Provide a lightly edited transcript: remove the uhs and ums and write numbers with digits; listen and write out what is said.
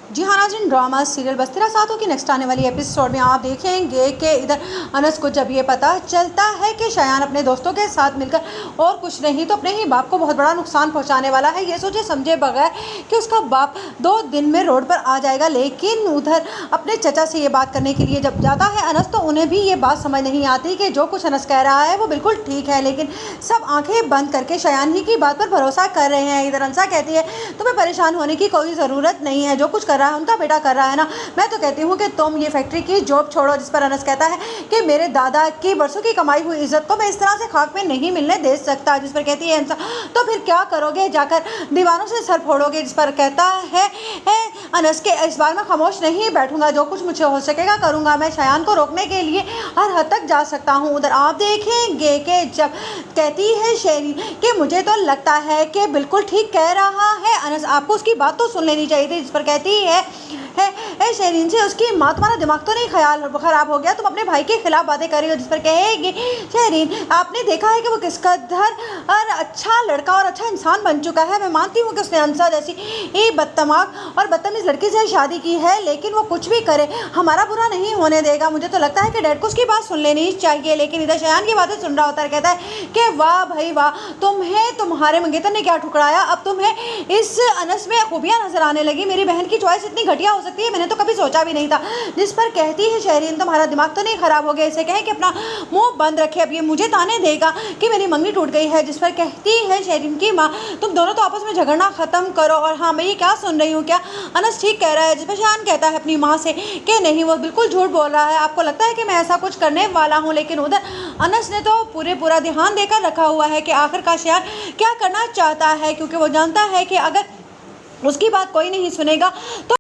जी हाँ नाज़रीन, drama serial बस्ती सातों की नेक्स्ट आने वाली एपिसोड में आप देखेंगे कि इधर अनस को जब ये पता चलता है कि शयान अपने दोस्तों के साथ मिलकर और कुछ नहीं तो अपने ही बाप को बहुत बड़ा नुकसान पहुंचाने वाला है, ये सोचे समझे बगैर कि उसका बाप 2 दिन में रोड पर आ जाएगा। लेकिन उधर अपने चचा से ये बात करने के लिए जब जाता है अनस, तो उन्हें भी ये बात समझ नहीं आती कि जो कुछ अनस कह रहा है वो बिल्कुल ठीक है, लेकिन सब आंखें बंद करके शयान ही की बात पर भरोसा कर रहे हैं। इधर अंसा कहती है तुम्हें परेशान होने की कोई ज़रूरत नहीं है, जो कुछ कर रहा है उनका बेटा कर रहा है ना। मैं तो कहती हूँ कि तुम ये फैक्ट्री की जॉब छोड़ो। जिस पर अनस कहता है कि मेरे दादा की बरसों की कमाई हुई इज्जत को मैं इस तरह से खाक में नहीं मिलने दे सकता। जिस पर कहती है अंसा तो फिर क्या करोगे, जाकर दीवारों से सर फोड़ोगे। जिस पर कहता है अनस के इस बार मैं खामोश नहीं बैठूंगा, जो कुछ मुझे हो सकेगा करूंगा। मैं शयान को रोकने के लिए हर हद तक जा सकता हूँ। उधर आप देखेंगे कि जब कहती है शेरीन कि मुझे तो लगता है कि बिल्कुल ठीक कह रहा है अनस, आपको उसकी बात तो सुन लेनी चाहिए थी। जिस पर कहती है शेरीन से उसकी माँ तुम्हारा दिमाग तो नहीं खराब हो गया, तुम अपने भाई के खिलाफ बातें कर रही हो। जिस पर कहेगी शेरीन आपने देखा है कि वो किस कदर अच्छा लड़का और अच्छा इंसान बन चुका है। मैं मानती हूँ कि उसने अंसा जैसी बदतमाग और बदतमीज लड़की से शादी की है, लेकिन वो कुछ भी करे हमारा बुरा नहीं होने देगा। मुझे तो लगता है कि डैड को उसकी बात सुन लेनी चाहिए। लेकिन इधर शयान की बातें सुन रहा होता है, कहता है कि वाह भाई वाह, तुम्हें तुम्हारे मंगेतर ने क्या ठुकराया, अब तुम्हें इस अनस में खूबियाँ नजर आने लगी। मेरी बहन की चॉइस इतनी घटिया हो सकती है, मैंने तो कभी सोचा भी नहीं था। जिस पर कहती है शेरीन तुम्हारा दिमाग तो नहीं खराब हो गया, इसे कहें कि अपना मुंह बंद रखे, अब ये मुझे ताने देगा कि मेरी मंगनी टूट गई है। जिस पर कहती है शेरीन की माँ तुम दोनों तो आपस में झगड़ना खत्म करो। और हाँ मैं ये क्या सुन रही हूँ, क्या अनस ठीक कह रहा है। जिस पर शयान कहता है अपनी माँ से कि नहीं वो बिल्कुल झूठ बोल रहा है, आपको लगता है कि मैं ऐसा कुछ करने वाला हूँ। लेकिन उधर अनस ने तो पूरा ध्यान देकर रखा हुआ है कि आखिरकार शयान क्या करना चाहता है, क्योंकि वो जानता है कि अगर उसकी बात कोई नहीं सुनेगा तो